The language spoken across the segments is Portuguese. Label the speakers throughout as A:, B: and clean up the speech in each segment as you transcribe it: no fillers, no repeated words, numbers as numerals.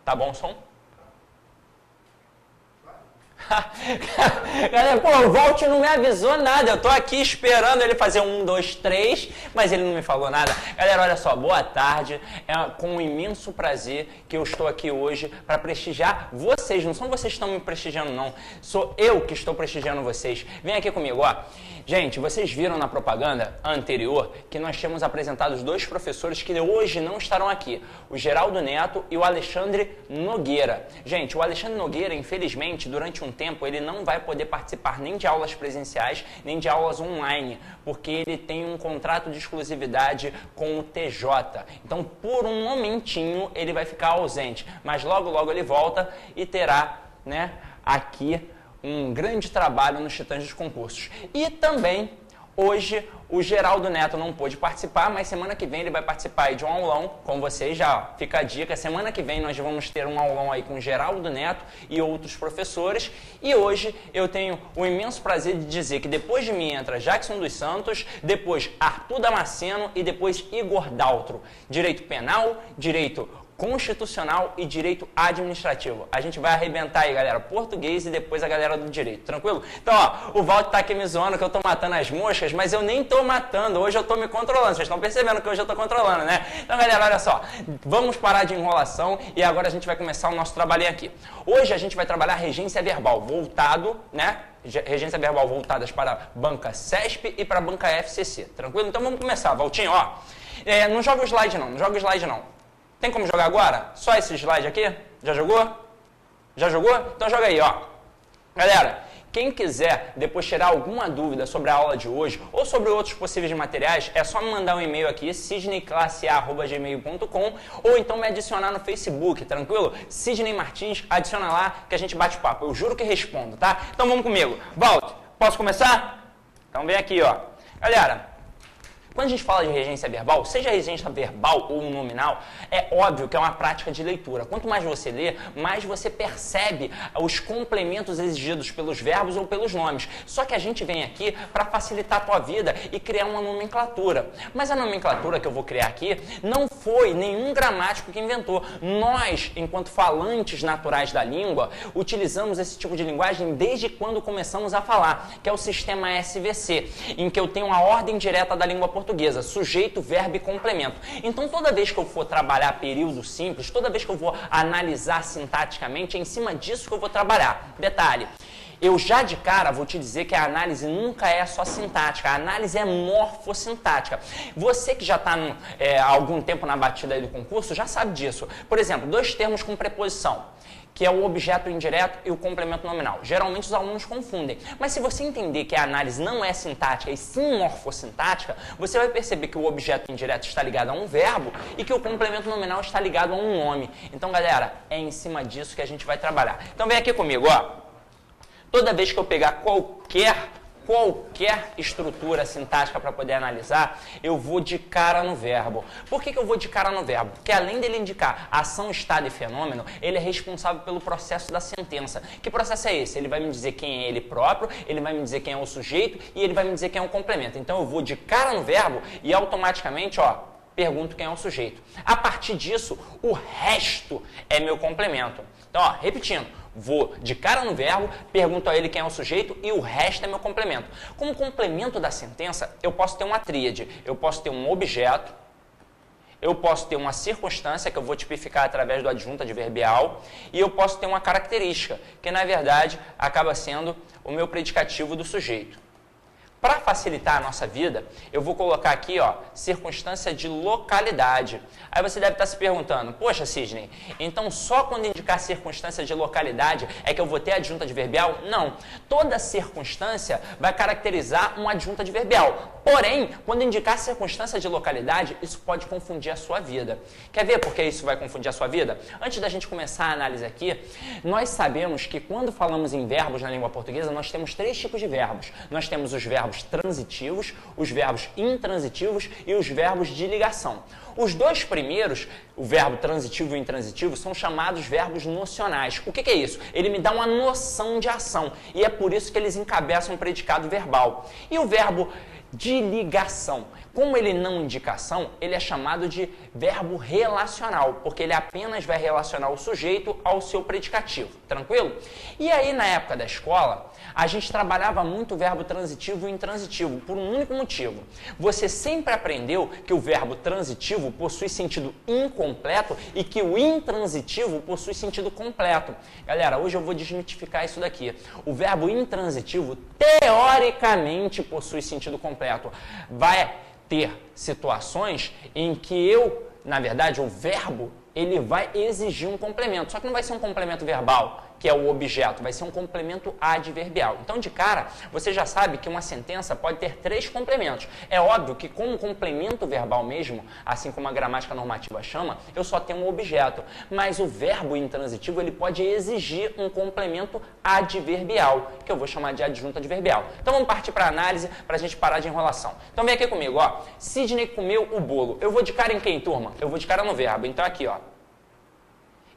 A: Tá bom o som? Galera, pô, o Walt não me avisou nada, eu tô aqui esperando ele fazer 1, 2, 3, mas ele não me falou nada. Galera, olha só, boa tarde, é com um imenso prazer que eu estou aqui hoje para prestigiar vocês, não são vocês que estão me prestigiando não, sou eu que estou prestigiando vocês. Vem aqui comigo, ó. Gente, vocês viram na propaganda anterior que nós tínhamos apresentado os dois professores que hoje não estarão aqui, o Geraldo Neto e o Alexandre Nogueira. Gente, o Alexandre Nogueira, infelizmente, durante um tempo, ele não vai poder participar nem de aulas presenciais, nem de aulas online, porque ele tem um contrato de exclusividade com o TJ. Então, por um momentinho, ele vai ficar ausente, mas logo, logo ele volta e terá, né, aqui um grande trabalho nos Titãs dos Concursos. E também, hoje, o Geraldo Neto não pôde participar, mas semana que vem ele vai participar aí de um aulão com vocês, já fica a dica. Semana que vem nós vamos ter um aulão aí com o Geraldo Neto e outros professores. E hoje eu tenho o imenso prazer de dizer que depois de mim entra Jackson dos Santos, depois Arthur Damasceno e depois Igor Daltro. Direito penal, direito constitucional e direito administrativo. A gente vai arrebentar aí, galera, português e depois a galera do direito, tranquilo? Então, ó, o Walter tá aqui me zoando que eu tô matando as moscas, mas eu nem tô matando, hoje eu tô me controlando, vocês estão percebendo que hoje eu tô controlando, né? Então, galera, olha só, vamos parar de enrolação e agora a gente vai começar o nosso trabalhinho aqui. Hoje a gente vai trabalhar regência verbal voltado, né? Regência verbal voltadas para banca CESP e para banca FCC, tranquilo? Então vamos começar, Valtinho, ó. Não joga o slide não, não joga o slide não. Tem como jogar agora? Só esse slide aqui? Já jogou? Já jogou? Então joga aí, ó. Galera, quem quiser depois tirar alguma dúvida sobre a aula de hoje ou sobre outros possíveis materiais, é só me mandar um e-mail aqui, sidneyclasse@gmail.com, ou então me adicionar no Facebook, tranquilo? Sidney Martins, adiciona lá que a gente bate papo. Eu juro que respondo, tá? Então vamos comigo. Walter, posso começar? Então vem aqui, ó. Galera, quando a gente fala de regência verbal, seja regência verbal ou nominal, é óbvio que é uma prática de leitura. Quanto mais você lê, mais você percebe os complementos exigidos pelos verbos ou pelos nomes. Só que a gente vem aqui para facilitar a tua vida e criar uma nomenclatura. Mas a nomenclatura que eu vou criar aqui não foi nenhum gramático que inventou. Nós, enquanto falantes naturais da língua, utilizamos esse tipo de linguagem desde quando começamos a falar, que é o sistema SVC, em que eu tenho a ordem direta da língua portuguesa, sujeito, verbo e complemento. Então, toda vez que eu for trabalhar período simples, toda vez que eu vou analisar sintaticamente, é em cima disso que eu vou trabalhar. Detalhe, eu já de cara vou te dizer que a análise nunca é só sintática, a análise é morfossintática. Você que já está há algum tempo na batida aí do concurso, já sabe disso. Por exemplo, dois termos com preposição, que é o objeto indireto e o complemento nominal. Geralmente os alunos confundem. Mas se você entender que a análise não é sintática e sim morfossintática, você vai perceber que o objeto indireto está ligado a um verbo e que o complemento nominal está ligado a um nome. Então, galera, é em cima disso que a gente vai trabalhar. Então, vem aqui comigo, ó. Toda vez que eu pegar qualquer estrutura sintática para poder analisar, eu vou de cara no verbo. Por que eu vou de cara no verbo? Porque além dele indicar ação, estado e fenômeno, ele é responsável pelo processo da sentença. Que processo é esse? Ele vai me dizer quem é ele próprio, ele vai me dizer quem é o sujeito e ele vai me dizer quem é o complemento. Então eu vou de cara no verbo e automaticamente, ó, pergunto quem é o sujeito. A partir disso, o resto é meu complemento. Então, ó, repetindo, vou de cara no verbo, pergunto a ele quem é o sujeito e o resto é meu complemento. Como complemento da sentença, eu posso ter uma tríade. Eu posso ter um objeto, eu posso ter uma circunstância, que eu vou tipificar através do adjunto adverbial, e eu posso ter uma característica, que na verdade acaba sendo o meu predicativo do sujeito. Para facilitar a nossa vida, eu vou colocar aqui, ó, circunstância de localidade. Aí você deve estar se perguntando, poxa, Sidney, então só quando indicar circunstância de localidade é que eu vou ter adjunto adverbial? Não. Toda circunstância vai caracterizar um adjunto adverbial. Porém, quando indicar circunstância de localidade, isso pode confundir a sua vida. Quer ver por que isso vai confundir a sua vida? Antes da gente começar a análise aqui, nós sabemos que quando falamos em verbos na língua portuguesa, nós temos três tipos de verbos. Nós temos os verbos transitivos, os verbos intransitivos e os verbos de ligação. Os dois primeiros, o verbo transitivo e intransitivo, são chamados verbos nocionais. O que é isso? Ele me dá uma noção de ação e é por isso que eles encabeçam o predicado verbal. E o verbo de ligação. Como ele não indicação, ele é chamado de verbo relacional, porque ele apenas vai relacionar o sujeito ao seu predicativo, tranquilo? E aí, na época da escola, a gente trabalhava muito o verbo transitivo e intransitivo, por um único motivo. Você sempre aprendeu que o verbo transitivo possui sentido incompleto e que o intransitivo possui sentido completo. Galera, hoje eu vou desmitificar isso daqui. O verbo intransitivo, teoricamente, possui sentido completo. Vai ter situações em que na verdade, o verbo, ele vai exigir um complemento, só que não vai ser um complemento verbal, que é o objeto, vai ser um complemento adverbial. Então, de cara, você já sabe que uma sentença pode ter 3 complementos. É óbvio que com um complemento verbal mesmo, assim como a gramática normativa chama, eu só tenho um objeto. Mas o verbo intransitivo, ele pode exigir um complemento adverbial, que eu vou chamar de adjunto adverbial. Então, vamos partir para a análise, para a gente parar de enrolação. Então, vem aqui comigo, ó. Sidney comeu o bolo. Eu vou de cara em quem, turma? Eu vou de cara no verbo. Então, aqui, ó.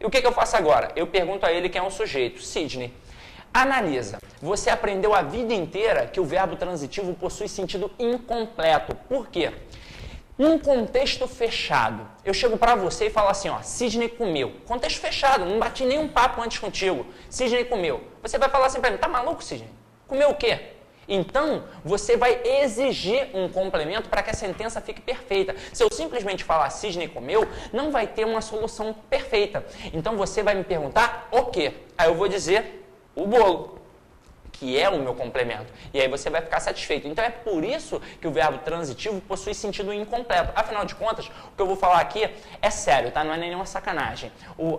A: E o que eu faço agora? Eu pergunto a ele quem é o sujeito. Sidney. Analisa. Você aprendeu a vida inteira que o verbo transitivo possui sentido incompleto. Por quê? Num contexto fechado, eu chego para você e falo assim, ó, Sidney comeu. Contexto fechado, não bati nenhum papo antes contigo. Sidney comeu. Você vai falar assim para mim, tá maluco, Sidney? Comeu o quê? Então, você vai exigir um complemento para que a sentença fique perfeita. Se eu simplesmente falar Sidney comeu, não vai ter uma solução perfeita. Então, você vai me perguntar o quê? Aí eu vou dizer o bolo, que é o meu complemento. E aí você vai ficar satisfeito. Então, é por isso que o verbo transitivo possui sentido incompleto. Afinal de contas, o que eu vou falar aqui é sério, tá? Não é nenhuma sacanagem.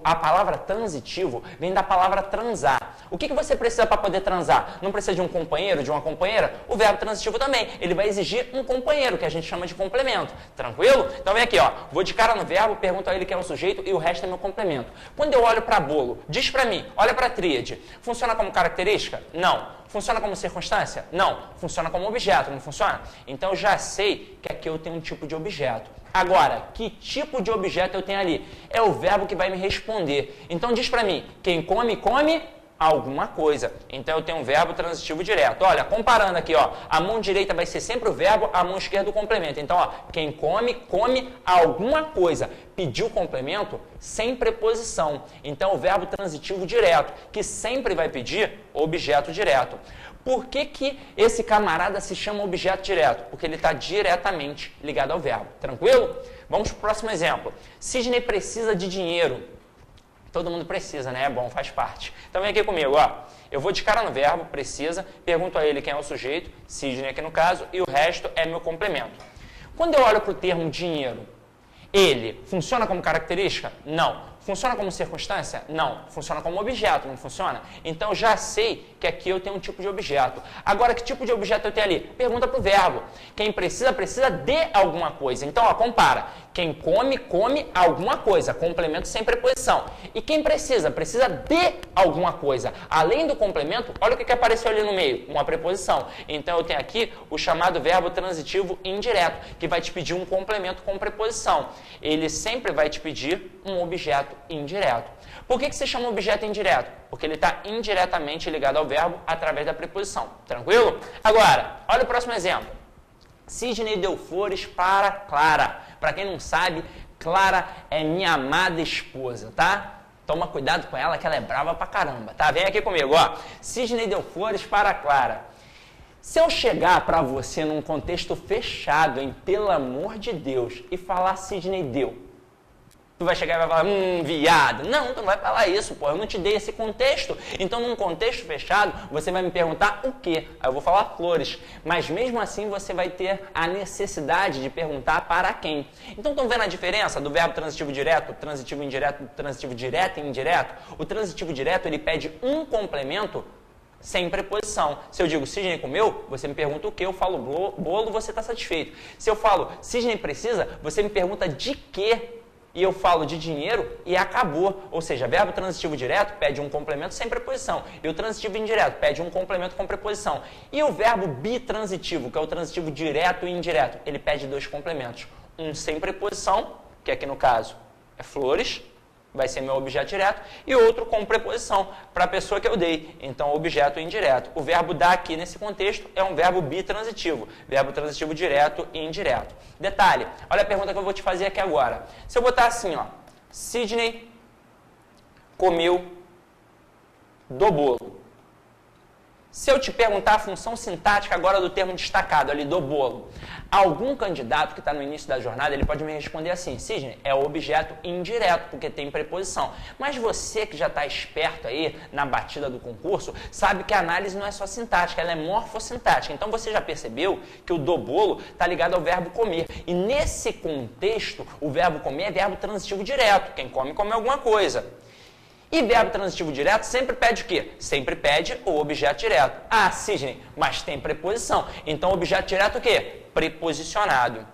A: A palavra transitivo vem da palavra transar. O que você precisa para poder transar? Não precisa de um companheiro, de uma companheira? O verbo transitivo também. Ele vai exigir um companheiro, que a gente chama de complemento. Tranquilo? Então, vem aqui, ó. Vou de cara no verbo, pergunto a ele quem é o sujeito e o resto é meu complemento. Quando eu olho para bolo, diz para mim, olha para a tríade. Funciona como característica? Não. Funciona como circunstância? Não. Funciona como objeto, não funciona? Então, eu já sei que aqui eu tenho um tipo de objeto. Agora, que tipo de objeto eu tenho ali? É o verbo que vai me responder. Então, diz pra mim, quem come, come alguma coisa. Então, eu tenho um verbo transitivo direto. Olha, comparando aqui, ó, a mão direita vai ser sempre o verbo, a mão esquerda o complemento. Então, ó, quem come, come alguma coisa. Pediu o complemento sem preposição. Então, o verbo transitivo direto, que sempre vai pedir objeto direto. Por que esse camarada se chama objeto direto? Porque ele está diretamente ligado ao verbo. Tranquilo? Vamos para o próximo exemplo. Sidney precisa de dinheiro. Todo mundo precisa, né? É bom, faz parte. Então vem aqui comigo, ó. Eu vou de cara no verbo, precisa, pergunto a ele quem é o sujeito, Sidney aqui no caso, e o resto é meu complemento. Quando eu olho para o termo dinheiro, ele funciona como característica? Não. Funciona como circunstância? Não. Funciona como objeto, não funciona? Então, já sei que aqui eu tenho um tipo de objeto. Agora, que tipo de objeto eu tenho ali? Pergunta para o verbo. Quem precisa, precisa de alguma coisa. Então, ó, compara. Quem come, come alguma coisa. Complemento sem preposição. E quem precisa? Precisa de alguma coisa. Além do complemento, olha o que apareceu ali no meio. Uma preposição. Então, eu tenho aqui o chamado verbo transitivo indireto, que vai te pedir um complemento com preposição. Ele sempre vai te pedir um objeto indireto. Por que se chama objeto indireto? Porque ele está indiretamente ligado ao verbo através da preposição. Tranquilo? Agora, olha o próximo exemplo. Sidney deu flores para Clara. Para quem não sabe, Clara é minha amada esposa, tá? Toma cuidado com ela que ela é brava pra caramba, tá? Vem aqui comigo, ó. Sidney deu flores para Clara. Se eu chegar para você num contexto fechado, em pelo amor de Deus, e falar Sidney deu, tu vai chegar e vai falar, viado. Não, tu não vai falar isso, pô. Eu não te dei esse contexto. Então, num contexto fechado, você vai me perguntar o quê? Aí eu vou falar flores. Mas mesmo assim, você vai ter a necessidade de perguntar para quem. Então, estão vendo a diferença do verbo transitivo direto, transitivo indireto, transitivo direto e indireto? O transitivo direto, ele pede um complemento sem preposição. Se eu digo Sidney comeu, você me pergunta o quê? Eu falo bolo, você está satisfeito. Se eu falo Sidney precisa, você me pergunta de quê? E eu falo de dinheiro e acabou. Ou seja, verbo transitivo direto pede um complemento sem preposição. E o transitivo indireto pede um complemento com preposição. E o verbo bitransitivo, que é o transitivo direto e indireto, ele pede 2 complementos. Um sem preposição, que aqui no caso é flores, vai ser meu objeto direto, e outro com preposição para a pessoa que eu dei, então objeto indireto. O verbo dar aqui nesse contexto é um verbo bitransitivo, verbo transitivo direto e indireto. Detalhe, olha a pergunta que eu vou te fazer aqui agora. Se eu botar assim, ó, Sidney comeu do bolo. Se eu te perguntar a função sintática agora do termo destacado ali, do bolo, algum candidato que está no início da jornada, ele pode me responder assim, Sidney, é o objeto indireto, porque tem preposição. Mas você que já está esperto aí na batida do concurso, sabe que a análise não é só sintática, ela é morfossintática. Então você já percebeu que o do bolo está ligado ao verbo comer. E nesse contexto, o verbo comer é verbo transitivo direto. Quem come, come alguma coisa. E verbo transitivo direto sempre pede o quê? Sempre pede o objeto direto. Ah, Sidney, mas tem preposição. Então, objeto direto o quê? Preposicionado.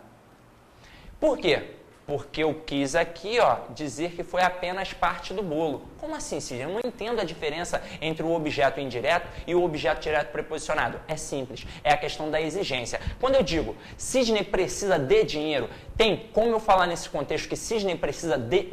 A: Por quê? Porque eu quis aqui, ó, dizer que foi apenas parte do bolo. Como assim, Sidney? Eu não entendo a diferença entre o objeto indireto e o objeto direto preposicionado. É simples, é a questão da exigência. Quando eu digo Sidney precisa de dinheiro, tem como eu falar nesse contexto que Sidney precisa de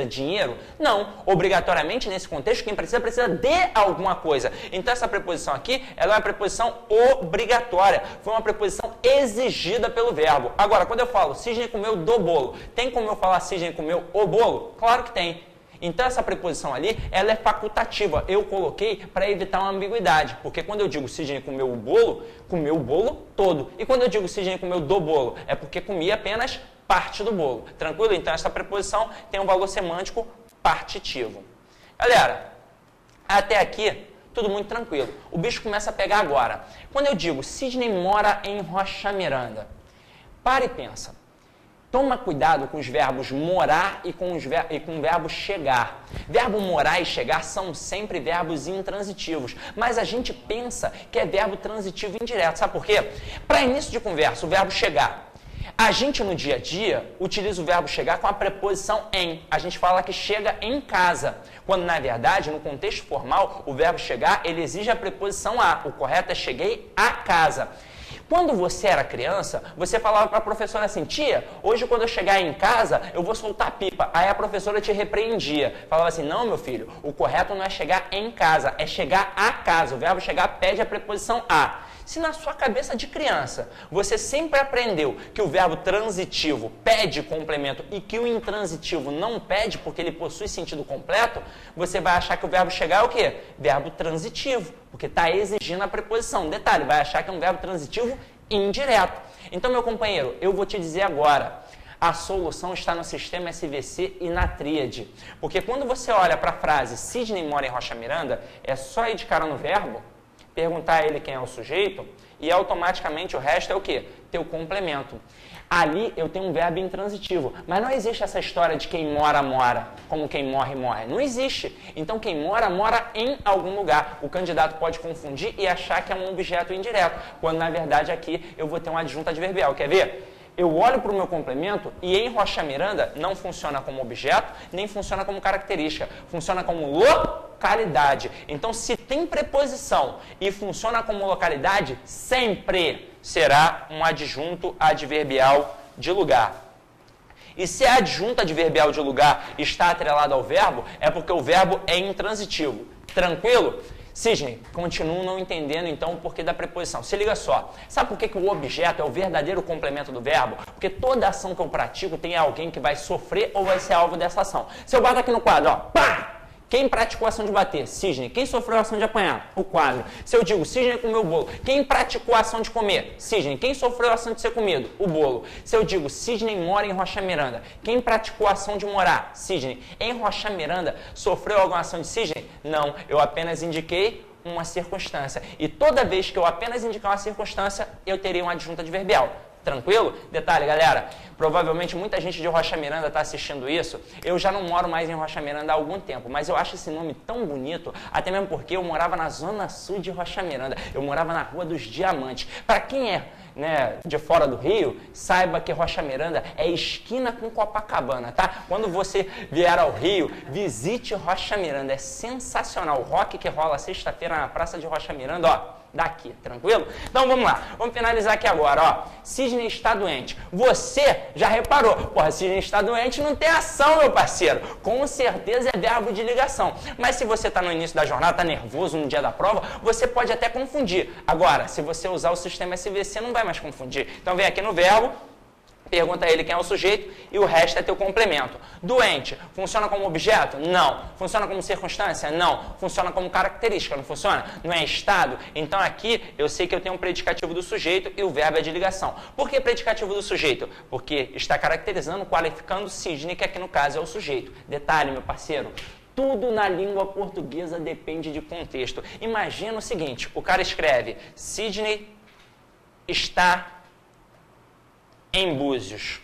A: dinheiro? Não. Obrigatoriamente, nesse contexto, quem precisa de alguma coisa. Então, essa preposição aqui, ela é uma preposição obrigatória. Foi uma preposição exigida pelo verbo. Agora, quando eu falo Sidney comeu do bolo, tem como eu falar Sidney comeu o bolo? Claro que tem. Então, essa preposição ali, ela é facultativa. Eu coloquei para evitar uma ambiguidade. Porque quando eu digo Sidney comeu o bolo todo. E quando eu digo Sidney comeu do bolo, é porque comia apenas parte do bolo. Tranquilo? Então, essa preposição tem um valor semântico partitivo. Galera, até aqui, tudo muito tranquilo. O bicho começa a pegar agora. Quando eu digo Sidney mora em Rocha Miranda, para e pensa. Toma cuidado com os verbos morar e com o verbo chegar. Verbo morar e chegar são sempre verbos intransitivos, mas a gente pensa que é verbo transitivo indireto. Sabe por quê? Para início de conversa, o verbo chegar. A gente no dia a dia utiliza o verbo chegar com a preposição em. A gente fala que chega em casa, quando na verdade, no contexto formal, o verbo chegar ele exige a preposição a. O correto é cheguei a casa. Quando você era criança, você falava para a professora assim, tia, hoje quando eu chegar em casa, eu vou soltar pipa. Aí a professora te repreendia. Falava assim, não, meu filho, o correto não é chegar em casa, é chegar a casa. O verbo chegar pede a preposição a. Se na sua cabeça de criança, você sempre aprendeu que o verbo transitivo pede complemento e que o intransitivo não pede porque ele possui sentido completo, você vai achar que o verbo chegar é o quê? Verbo transitivo, porque está exigindo a preposição. Detalhe, vai achar que é um verbo transitivo indireto. Então, meu companheiro, eu vou te dizer agora, a solução está no sistema SVC e na tríade. Porque quando você olha para a frase Sidney mora em Rocha Miranda, é só ir de cara no verbo, perguntar a ele quem é o sujeito e automaticamente o resto é o quê? Teu complemento. Ali eu tenho um verbo intransitivo, mas não existe essa história de quem mora, mora, como quem morre, morre. Não existe. Então quem mora, mora em algum lugar. O candidato pode confundir e achar que é um objeto indireto, quando na verdade aqui eu vou ter uma adjunta adverbial. Quer ver? Eu olho para o meu complemento e em Rocha Miranda não funciona como objeto, nem funciona como característica. Funciona como localidade. Então, se tem preposição e funciona como localidade, sempre será um adjunto adverbial de lugar. E se a adjunta adverbial de lugar está atrelada ao verbo, é porque o verbo é intransitivo. Tranquilo? Sidney, continuo não entendendo então o porquê da preposição. Se liga só, sabe por que o objeto é o verdadeiro complemento do verbo? Porque toda ação que eu pratico tem alguém que vai sofrer ou vai ser alvo dessa ação. Se eu bato aqui no quadro, ó, pá! Quem praticou a ação de bater? Sidney. Quem sofreu a ação de apanhar? O quadro. Se eu digo Sidney comeu o bolo, quem praticou a ação de comer? Sidney. Quem sofreu a ação de ser comido? O bolo. Se eu digo Sidney mora em Rocha Miranda, quem praticou a ação de morar? Sidney. Em Rocha Miranda, sofreu alguma ação de Sidney? Não, eu apenas indiquei uma circunstância. E toda vez que eu apenas indicar uma circunstância, eu terei uma adjunta adverbial. Tranquilo? Detalhe, galera, provavelmente muita gente de Rocha Miranda está assistindo isso. Eu já não moro mais em Rocha Miranda há algum tempo, mas eu acho esse nome tão bonito, até mesmo porque eu morava na zona sul de Rocha Miranda. Eu morava na Rua dos Diamantes. Para quem é de fora do Rio, saiba que Rocha Miranda é esquina com Copacabana, tá? Quando você vier ao Rio, visite Rocha Miranda, é sensacional. O rock que rola sexta-feira na Praça de Rocha Miranda, ó, daqui, tranquilo? Então vamos lá, vamos finalizar aqui agora, ó. Sidney está doente. Você já reparou, porra, Sidney está doente não tem ação, meu parceiro. Com certeza é verbo de ligação. Mas se você está no início da jornada, está nervoso no dia da prova, você pode até confundir. Agora, se você usar o sistema SVC, não vai mais confundir. Então vem aqui no verbo, pergunta a ele quem é o sujeito e o resto é teu complemento. Doente, funciona como objeto? Não. Funciona como circunstância? Não. Funciona como característica? Não funciona? Não é estado? Então aqui eu sei que eu tenho um predicativo do sujeito e o verbo é de ligação. Por que predicativo do sujeito? Porque está caracterizando, qualificando Sidney, que aqui no caso é o sujeito. Detalhe, meu parceiro. Tudo na língua portuguesa depende de contexto. Imagina o seguinte, o cara escreve Sidney está em Búzios.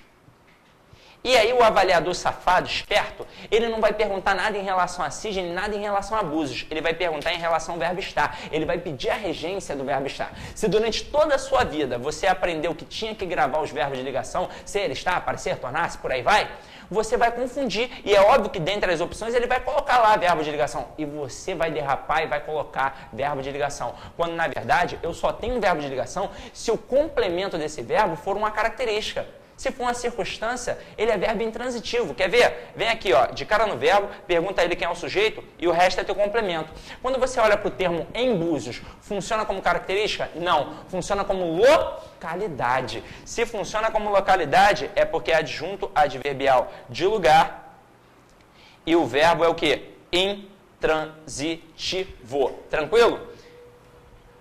A: E aí o avaliador safado, esperto, ele não vai perguntar nada em relação a Sidney, nada em relação a Búzios. Ele vai perguntar em relação ao verbo estar. Ele vai pedir a regência do verbo estar. Se durante toda a sua vida você aprendeu que tinha que gravar os verbos de ligação, ser, estar, parecer, tornar-se, por aí vai, você vai confundir. E é óbvio que dentre as opções ele vai colocar lá verbo de ligação. E você vai derrapar e vai colocar verbo de ligação. Quando na verdade eu só tenho um verbo de ligação se o complemento desse verbo for uma característica. Se for uma circunstância, ele é verbo intransitivo. Quer ver? Vem aqui, ó, de cara no verbo, pergunta a ele quem é o sujeito e o resto é teu complemento. Quando você olha para o termo em Búzios, funciona como característica? Não. Funciona como localidade. Se funciona como localidade, é porque é adjunto adverbial de lugar e o verbo é o quê? Intransitivo. Tranquilo?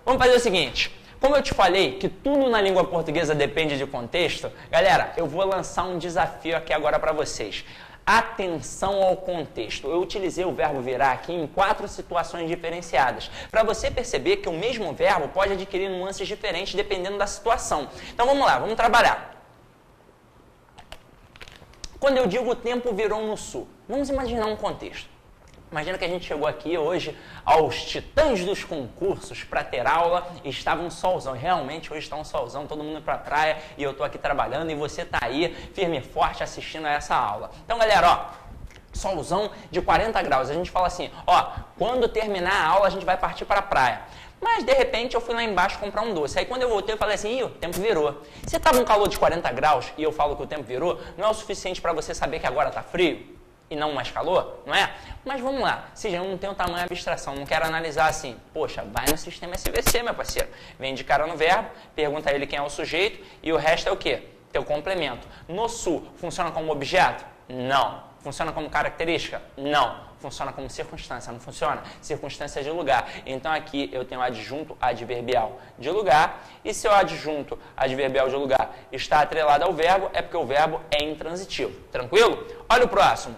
A: Vamos fazer o seguinte. Como eu te falei que tudo na língua portuguesa depende de contexto, galera, eu vou lançar um desafio aqui agora para vocês. Atenção ao contexto. Eu utilizei o verbo virar aqui em 4 situações diferenciadas, para você perceber que o mesmo verbo pode adquirir nuances diferentes dependendo da situação. Então vamos lá, vamos trabalhar. Quando eu digo o tempo virou no sul, vamos imaginar um contexto. Imagina que a gente chegou aqui hoje aos titãs dos concursos para ter aula e estava um solzão. Realmente hoje está um solzão, todo mundo para a praia e eu estou aqui trabalhando e você está aí firme e forte assistindo a essa aula. Então galera, ó, solzão de 40 graus. A gente fala assim, ó, quando terminar a aula a gente vai partir para a praia. Mas de repente eu fui lá embaixo comprar um doce. Aí quando eu voltei eu falei assim, ih, o tempo virou. Se estava um calor de 40 graus e eu falo que o tempo virou, não é o suficiente para você saber que agora está frio? E não mais calor, não é? Mas vamos lá, se já não tem o tamanho de abstração, não quero analisar assim, poxa, vai no sistema SVC, meu parceiro. Vem de cara no verbo, pergunta a ele quem é o sujeito e o resto é o quê? Teu complemento. No sul, funciona como objeto? Não. Funciona como característica? Não. Funciona como circunstância, não funciona? Circunstância de lugar. Então aqui eu tenho adjunto adverbial de lugar e se o adjunto adverbial de lugar está atrelado ao verbo, é porque o verbo é intransitivo. Tranquilo? Olha o próximo.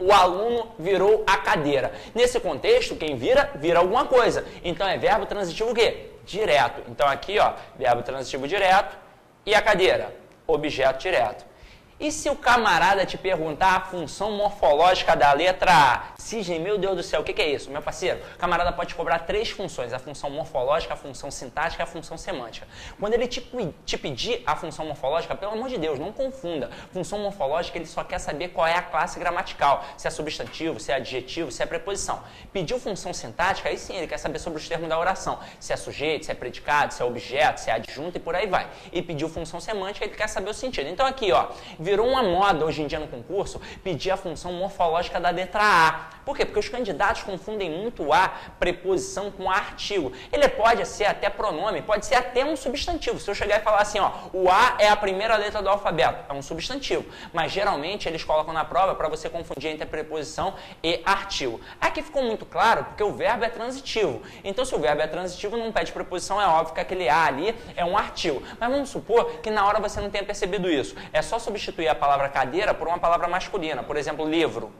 A: O aluno virou a cadeira. Nesse contexto, quem vira, vira alguma coisa. Então é verbo transitivo o quê? Direto. Então aqui, ó, verbo transitivo direto e a cadeira, objeto direto. E se o camarada te perguntar a função morfológica da letra A? Sidney, meu Deus do céu, o que é isso? Meu parceiro, o camarada pode te cobrar 3 funções, a função morfológica, a função sintática e a função semântica. Quando ele te pedir a função morfológica, pelo amor de Deus, não confunda. Função morfológica, ele só quer saber qual é a classe gramatical, se é substantivo, se é adjetivo, se é preposição. Pediu função sintática, aí sim, ele quer saber sobre os termos da oração, se é sujeito, se é predicado, se é objeto, se é adjunto e por aí vai. E pediu função semântica, ele quer saber o sentido. Então aqui, ó, virou uma moda hoje em dia no concurso pedir a função morfológica da letra A. Por quê? Porque os candidatos confundem muito a preposição com a artigo. Ele pode ser até pronome, pode ser até um substantivo. Se eu chegar e falar assim, ó, o A é a primeira letra do alfabeto, é um substantivo. Mas geralmente eles colocam na prova para você confundir entre preposição e artigo. Aqui ficou muito claro porque o verbo é transitivo. Então se o verbo é transitivo, não pede preposição, é óbvio que aquele A ali é um artigo. Mas vamos supor que na hora você não tenha percebido isso. É só substituir a palavra cadeira por uma palavra masculina. Por exemplo, livro.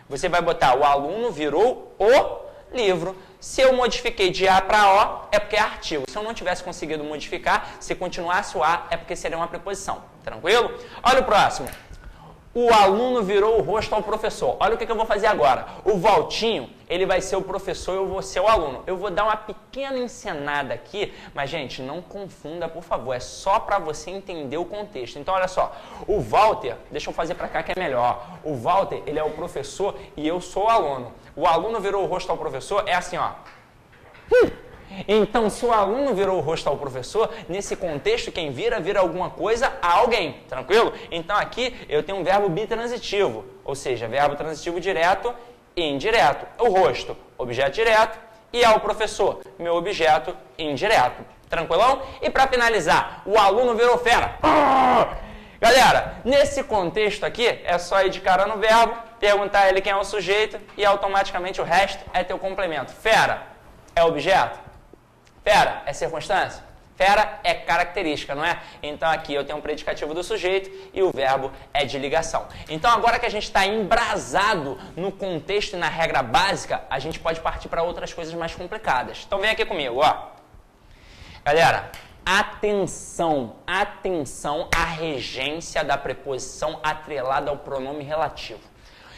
A: Você vai botar o aluno virou o livro. Se eu modifiquei de A para O, é porque é artigo. Se eu não tivesse conseguido modificar, se continuasse o A, é porque seria uma preposição. Tranquilo? Olha o próximo. O aluno virou o rosto ao professor. Olha o que eu vou fazer agora. O Valtinho, ele vai ser o professor e eu vou ser o aluno. Eu vou dar uma pequena encenada aqui, mas, gente, não confunda, por favor. É só para você entender o contexto. Então, olha só. O Walter, deixa eu fazer para cá que é melhor. O Walter, ele é o professor e eu sou o aluno. O aluno virou o rosto ao professor, é assim, ó. Então, se o aluno virou o rosto ao professor, nesse contexto, quem vira alguma coisa a alguém, tranquilo? Então, aqui eu tenho um verbo bitransitivo, ou seja, verbo transitivo direto e indireto. O rosto, objeto direto, e ao professor, meu objeto indireto. Tranquilão? E para finalizar, o aluno virou fera. Galera, nesse contexto aqui, é só ir de cara no verbo, perguntar a ele quem é o sujeito e automaticamente o resto é teu complemento. Fera é objeto? Fera é circunstância? Fera é característica, não é? Então aqui eu tenho um predicativo do sujeito e o verbo é de ligação. Então agora que a gente está embrasado no contexto e na regra básica, a gente pode partir para outras coisas mais complicadas. Então vem aqui comigo, ó. Galera, atenção à regência da preposição atrelada ao pronome relativo.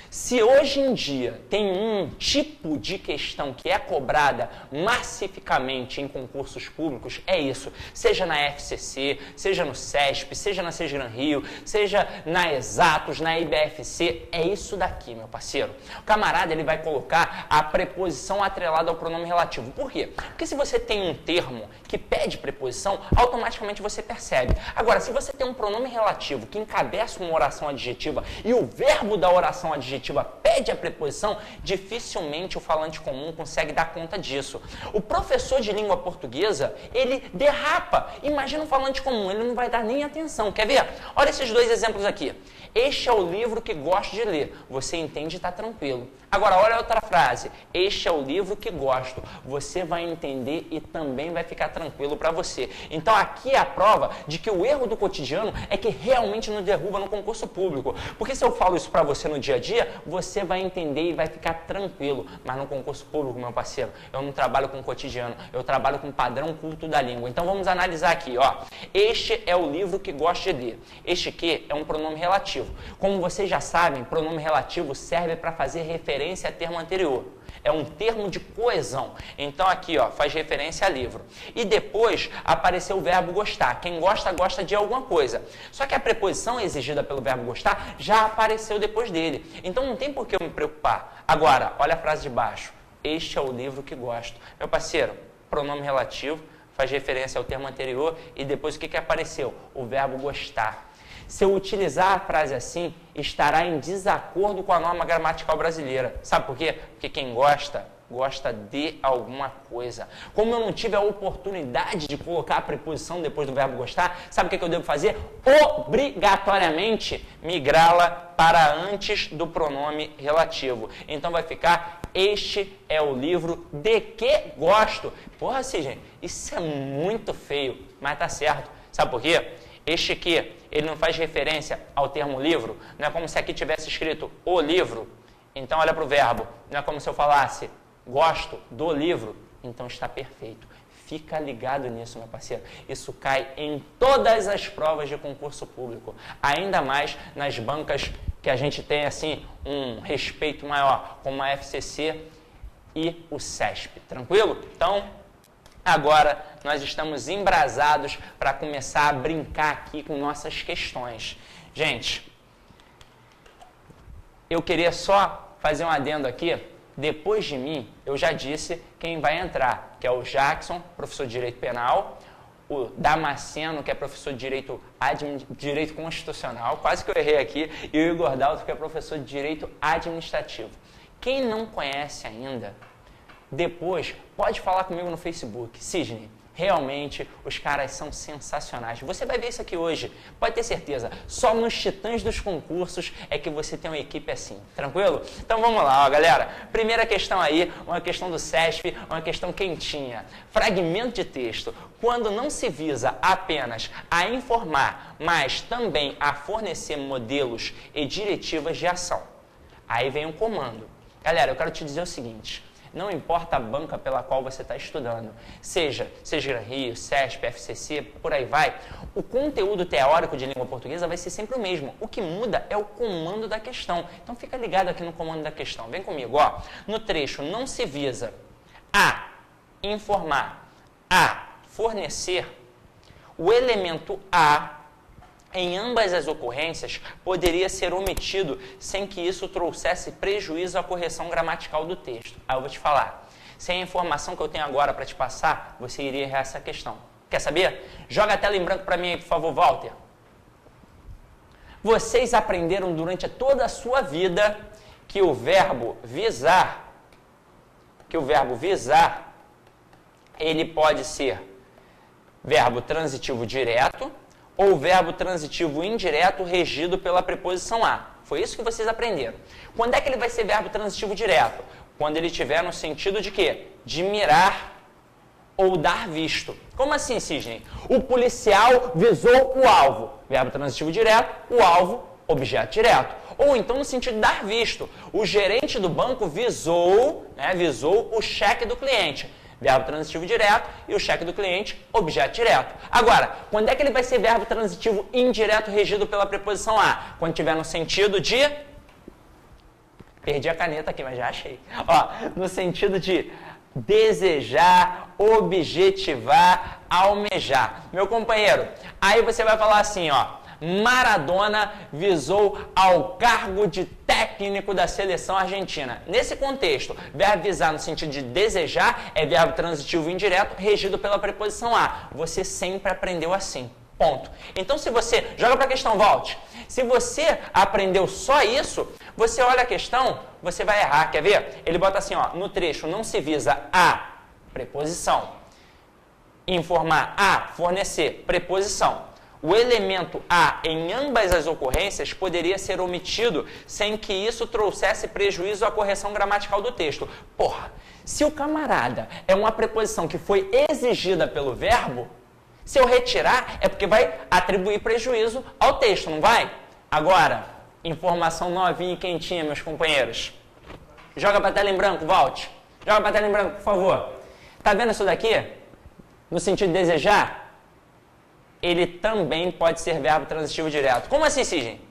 A: Se hoje em dia tem um tipo de questão que é cobrada massificamente em concursos públicos, é isso. Seja na FCC, seja no CESP, seja na Sesgran Rio, seja na Exatos, na IBFC, é isso daqui, meu parceiro. O camarada ele vai colocar a preposição atrelada ao pronome relativo. Por quê? Porque se você tem um termo que pede preposição, automaticamente você percebe. Agora, se você tem um pronome relativo que encabeça uma oração adjetiva e o verbo da oração adjetiva pede a preposição, dificilmente o falante comum consegue dar conta disso. O professor de língua portuguesa, ele derrapa. Imagina um falante comum, ele não vai dar nem atenção. Quer ver? Olha esses dois exemplos aqui. Este é o livro que gosto de ler. Você entende e está tranquilo. Agora, olha a outra frase. Este é o livro que gosto. Você vai entender e também vai ficar tranquilo para você. Então, aqui é a prova de que o erro do cotidiano é que realmente nos derruba no concurso público. Porque se eu falo isso para você no dia a dia, você vai entender e vai ficar tranquilo. Mas no concurso público, meu parceiro, eu não trabalho com cotidiano. Eu trabalho com padrão culto da língua. Então, vamos analisar aqui, ó. Este é o livro que gosto de ler. Este que é um pronome relativo. Como vocês já sabem, pronome relativo serve para fazer referência a termo anterior. É um termo de coesão. Então aqui, ó, faz referência a livro. E depois apareceu o verbo gostar. Quem gosta, gosta de alguma coisa. Só que a preposição exigida pelo verbo gostar já apareceu depois dele. Então não tem por que eu me preocupar. Agora, olha a frase de baixo. Este é o livro que gosto. Meu parceiro, pronome relativo, faz referência ao termo anterior e depois o que apareceu? O verbo gostar. Se eu utilizar a frase assim, estará em desacordo com a norma gramatical brasileira. Sabe por quê? Porque quem gosta, gosta de alguma coisa. Como eu não tive a oportunidade de colocar a preposição depois do verbo gostar, sabe o que eu devo fazer? Obrigatoriamente migrá-la para antes do pronome relativo. Então vai ficar, este é o livro de que gosto. Porra, Cisne, isso é muito feio, mas tá certo. Sabe por quê? Este que, ele não faz referência ao termo livro, não é como se aqui tivesse escrito o livro. Então olha para o verbo, não é como se eu falasse gosto do livro, então está perfeito. Fica ligado nisso, meu parceiro. Isso cai em todas as provas de concurso público, ainda mais nas bancas que a gente tem assim um respeito maior, como a FCC e o CESP, tranquilo? Então, agora nós estamos embrasados para começar a brincar aqui com nossas questões. Gente, eu queria só fazer um adendo aqui. Depois de mim, eu já disse quem vai entrar, que é o Jackson, professor de Direito Penal, o Damasceno, que é professor de Direito Constitucional, quase que eu errei aqui, e o Igor Dalto, que é professor de Direito Administrativo. Quem não conhece ainda, depois pode falar comigo no Facebook. Cisne, realmente os caras são sensacionais. Você vai ver isso aqui hoje, pode ter certeza. Só nos titãs dos concursos é que você tem uma equipe assim, tranquilo? Então vamos lá, ó, galera. Primeira questão aí, uma questão do CESP, uma questão quentinha. Fragmento de texto. Quando não se visa apenas a informar, mas também a fornecer modelos e diretivas de ação. Aí vem um comando. Galera, eu quero te dizer o seguinte. Não importa a banca pela qual você está estudando, seja Sesgran Rio, CESP, FCC, por aí vai, o conteúdo teórico de língua portuguesa vai ser sempre o mesmo. O que muda é o comando da questão. Então fica ligado aqui no comando da questão. Vem comigo, ó. No trecho não se visa a informar, a fornecer, o elemento a em ambas as ocorrências, poderia ser omitido sem que isso trouxesse prejuízo à correção gramatical do texto. Aí eu vou te falar. Sem a informação que eu tenho agora para te passar, você iria errar essa questão. Quer saber? Joga a tela em branco para mim aí, por favor, Walter. Vocês aprenderam durante toda a sua vida que o verbo visar, ele pode ser verbo transitivo direto ou verbo transitivo indireto regido pela preposição a. Foi isso que vocês aprenderam. Quando é que ele vai ser verbo transitivo direto? Quando ele estiver no sentido de quê? De mirar ou dar visto. Como assim, Sidney? O policial visou o alvo. Verbo transitivo direto, o alvo, objeto direto. Ou então no sentido de dar visto. O gerente do banco visou o cheque do cliente. Verbo transitivo direto e o cheque do cliente, objeto direto. Agora, quando é que ele vai ser verbo transitivo indireto regido pela preposição a? Quando tiver no sentido de... Perdi a caneta aqui, mas já achei. Ó, no sentido de desejar, objetivar, almejar. Meu companheiro, aí você vai falar assim, ó. Maradona visou ao cargo de técnico da seleção argentina. Nesse contexto, verbo visar no sentido de desejar é verbo transitivo indireto regido pela preposição a. Você sempre aprendeu assim. Ponto. Então, se você... Joga para a questão, volte. Se você aprendeu só isso, você olha a questão, você vai errar. Quer ver? Ele bota assim, ó, no trecho, não se visa a preposição. Informar a, fornecer, preposição. O elemento a em ambas as ocorrências poderia ser omitido sem que isso trouxesse prejuízo à correção gramatical do texto. Porra, se o camarada é uma preposição que foi exigida pelo verbo, se eu retirar é porque vai atribuir prejuízo ao texto, não vai? Agora, informação novinha e quentinha, meus companheiros. Joga para a tela em branco, volte. Joga para a tela em branco, por favor. Tá vendo isso daqui? No sentido de desejar? Ele também pode ser verbo transitivo direto. Como assim, Sidney?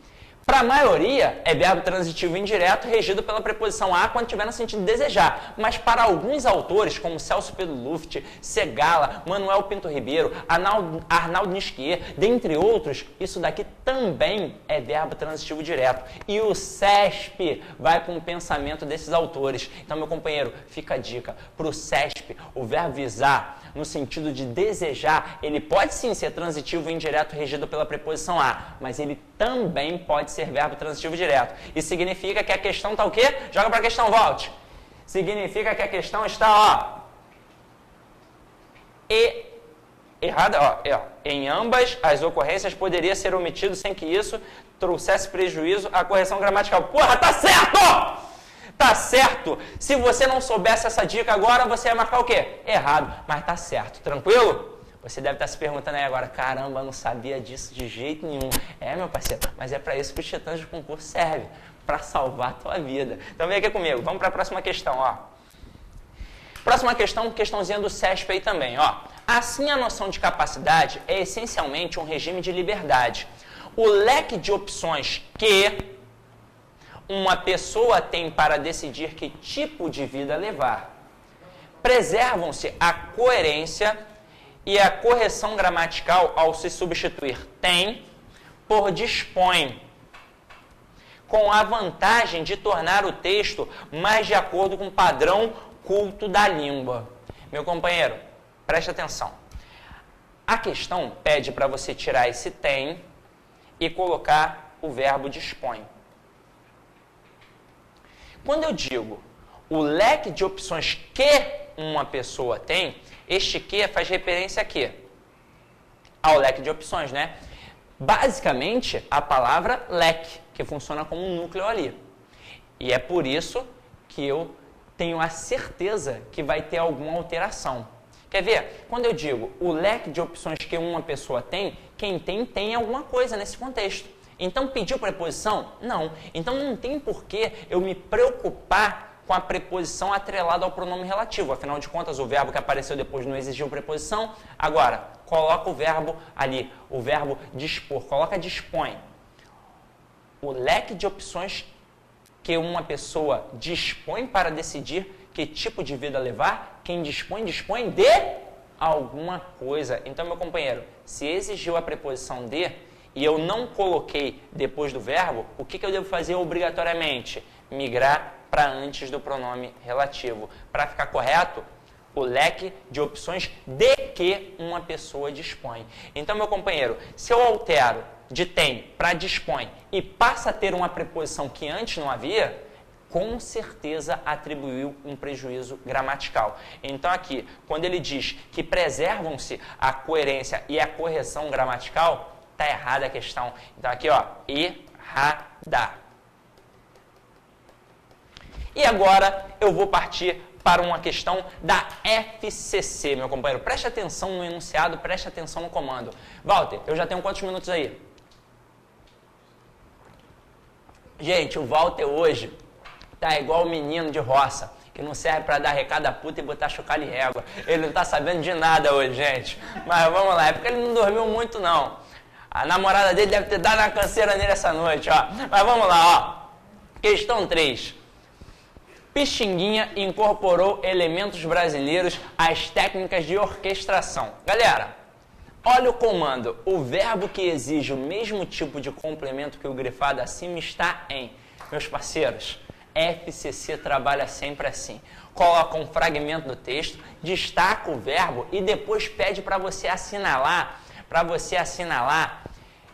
A: Para a maioria, é verbo transitivo indireto regido pela preposição a quando tiver no sentido de desejar. Mas para alguns autores, como Celso Pedro Luft, Segala, Manuel Pinto Ribeiro, Arnaldo Nisquier, dentre outros, isso daqui também é verbo transitivo direto. E o CESP vai com o pensamento desses autores. Então, meu companheiro, fica a dica. Para o CESP, o verbo visar, no sentido de desejar, ele pode sim ser transitivo indireto regido pela preposição a, mas ele também pode ser verbo transitivo direto. Isso significa que a questão está o quê? Joga para a questão, volte. Significa que a questão está, errada, ó. Em ambas as ocorrências poderia ser omitido sem que isso trouxesse prejuízo à correção gramatical. Porra, tá certo! Tá certo! Se você não soubesse essa dica agora, você ia marcar o quê? Errado. Mas tá certo. Tranquilo? Você deve estar se perguntando aí agora, caramba, eu não sabia disso de jeito nenhum. É, meu parceiro, mas é para isso que os titãs de concurso servem, para salvar a tua vida. Então vem aqui comigo, vamos para a próxima questão, ó. Próxima questão, questãozinha do CESP aí também, ó. Assim, a noção de capacidade é essencialmente um regime de liberdade. O leque de opções que uma pessoa tem para decidir que tipo de vida levar. Preservam-se a coerência e a correção gramatical ao se substituir tem por dispõe, com a vantagem de tornar o texto mais de acordo com o padrão culto da língua. Meu companheiro, preste atenção. A questão pede para você tirar esse tem e colocar o verbo dispõe. Quando eu digo o leque de opções que uma pessoa tem, este que faz referência a quê? Ao leque de opções, né? Basicamente, a palavra leque, que funciona como um núcleo ali. E é por isso que eu tenho a certeza que vai ter alguma alteração. Quer ver? Quando eu digo o leque de opções que uma pessoa tem, quem tem alguma coisa nesse contexto. Então, pediu preposição? Não. Então, não tem porquê eu me preocupar com a preposição atrelada ao pronome relativo. Afinal de contas, o verbo que apareceu depois não exigiu preposição. Agora, coloca o verbo ali, o verbo dispor. Coloca dispõe. O leque de opções que uma pessoa dispõe para decidir que tipo de vida levar, quem dispõe, dispõe de alguma coisa. Então, meu companheiro, se exigiu a preposição de e eu não coloquei depois do verbo, o que eu devo fazer obrigatoriamente? Migrar para antes do pronome relativo. Para ficar correto, o leque de opções de que uma pessoa dispõe. Então, meu companheiro, se eu altero de tem para dispõe e passa a ter uma preposição que antes não havia, com certeza atribuiu um prejuízo gramatical. Então aqui, quando ele diz que preservam-se a coerência e a correção gramatical, está errada a questão. Então aqui, ó, errada. E agora eu vou partir para uma questão da FCC, meu companheiro. Preste atenção no enunciado, preste atenção no comando. Walter, eu já tenho quantos minutos aí? Gente, o Walter hoje tá igual o menino de roça, que não serve para dar recado a puta e botar chocalho e régua. Ele não tá sabendo de nada hoje, gente. Mas vamos lá, é porque ele não dormiu muito, não. A namorada dele deve ter dado uma canseira nele essa noite, ó. Mas vamos lá, ó. Questão 3. Pixinguinha incorporou elementos brasileiros às técnicas de orquestração. Galera, olha o comando. O verbo que exige o mesmo tipo de complemento que o grifado acima está em. Meus parceiros, FCC trabalha sempre assim. Coloca um fragmento do texto, destaca o verbo e depois pede para você assinalar,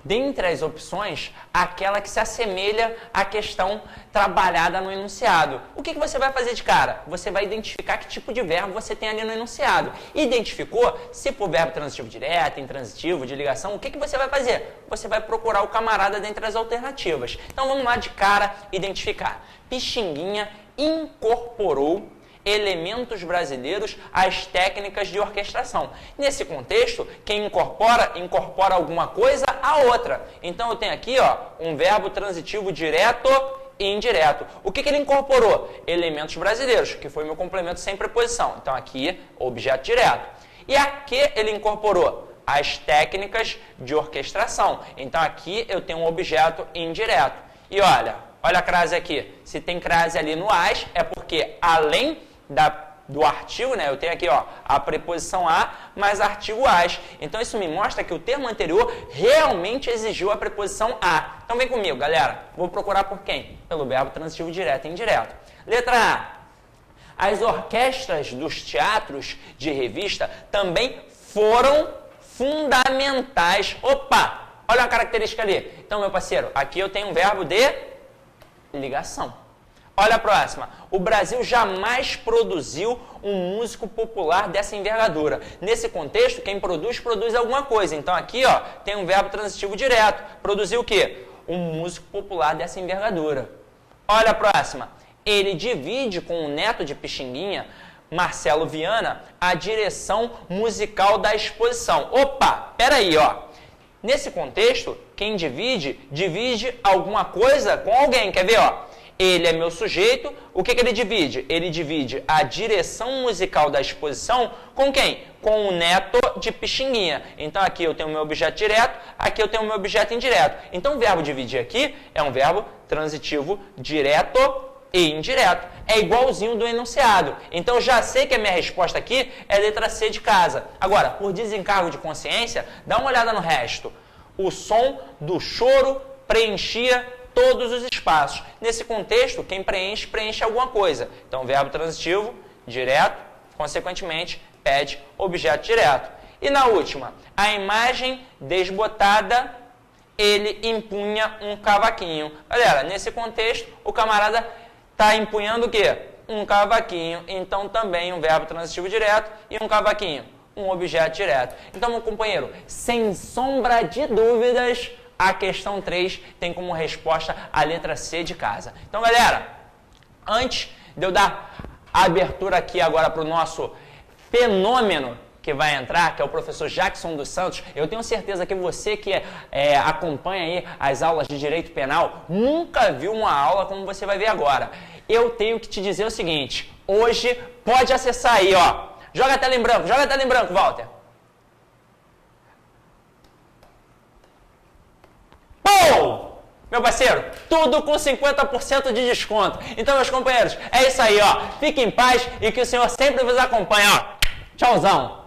A: dentre as opções, aquela que se assemelha à questão trabalhada no enunciado. O que você vai fazer de cara? Você vai identificar que tipo de verbo você tem ali no enunciado. Identificou? Se for verbo transitivo direto, intransitivo, de ligação, o que você vai fazer? Você vai procurar o camarada dentre as alternativas. Então vamos lá de cara identificar. Pixinguinha incorporou elementos brasileiros às técnicas de orquestração. Nesse contexto, quem incorpora alguma coisa a outra. Então eu tenho aqui, ó, um verbo transitivo direto e indireto. O que ele incorporou? Elementos brasileiros, que foi meu complemento sem preposição. Então aqui, objeto direto. E a que ele incorporou? As técnicas de orquestração. Então aqui eu tenho um objeto indireto. E olha a crase aqui. Se tem crase ali no as, é porque além do artigo, né? Eu tenho aqui, ó, a preposição a mais artigo as. Então isso me mostra que o termo anterior realmente exigiu a preposição a. Então vem comigo, galera. Vou procurar por quem? Pelo verbo transitivo direto e indireto. Letra A. As orquestras dos teatros de revista também foram fundamentais. Opa! Olha a característica ali. Então, meu parceiro, aqui eu tenho um verbo de ligação. Olha a próxima. O Brasil jamais produziu um músico popular dessa envergadura. Nesse contexto, quem produz alguma coisa. Então aqui, ó, tem um verbo transitivo direto. Produzir o quê? Um músico popular dessa envergadura. Olha a próxima. Ele divide com o neto de Pixinguinha, Marcelo Viana, a direção musical da exposição. Opa, peraí, ó. Nesse contexto, quem divide alguma coisa com alguém. Quer ver, ó? Ele é meu sujeito. O que ele divide? Ele divide a direção musical da exposição com quem? Com o neto de Pixinguinha. Então aqui eu tenho o meu objeto direto, aqui eu tenho o meu objeto indireto. Então o verbo dividir aqui é um verbo transitivo direto e indireto. É igualzinho do enunciado. Então eu já sei que a minha resposta aqui é letra C de casa. Agora, por desencargo de consciência, dá uma olhada no resto. O som do choro preenchia todos os espaços. Nesse contexto, quem preenche alguma coisa. Então, verbo transitivo, direto, consequentemente, pede objeto direto. E na última, a imagem desbotada, ele empunha um cavaquinho. Galera, nesse contexto, o camarada está empunhando o quê? Um cavaquinho. Então, também um verbo transitivo direto e um cavaquinho, um objeto direto. Então, meu companheiro, sem sombra de dúvidas, a questão 3 tem como resposta a letra C de casa. Então, galera, antes de eu dar a abertura aqui agora para o nosso fenômeno que vai entrar, que é o professor Jackson dos Santos, eu tenho certeza que você que acompanha aí as aulas de Direito Penal nunca viu uma aula como você vai ver agora. Eu tenho que te dizer o seguinte, hoje pode acessar aí, ó. Joga a tela em branco, Walter. Pum! Meu parceiro, tudo com 50% de desconto. Então, meus companheiros, é isso aí, ó. Fique em paz e que o Senhor sempre vos acompanhe, ó. Tchauzão!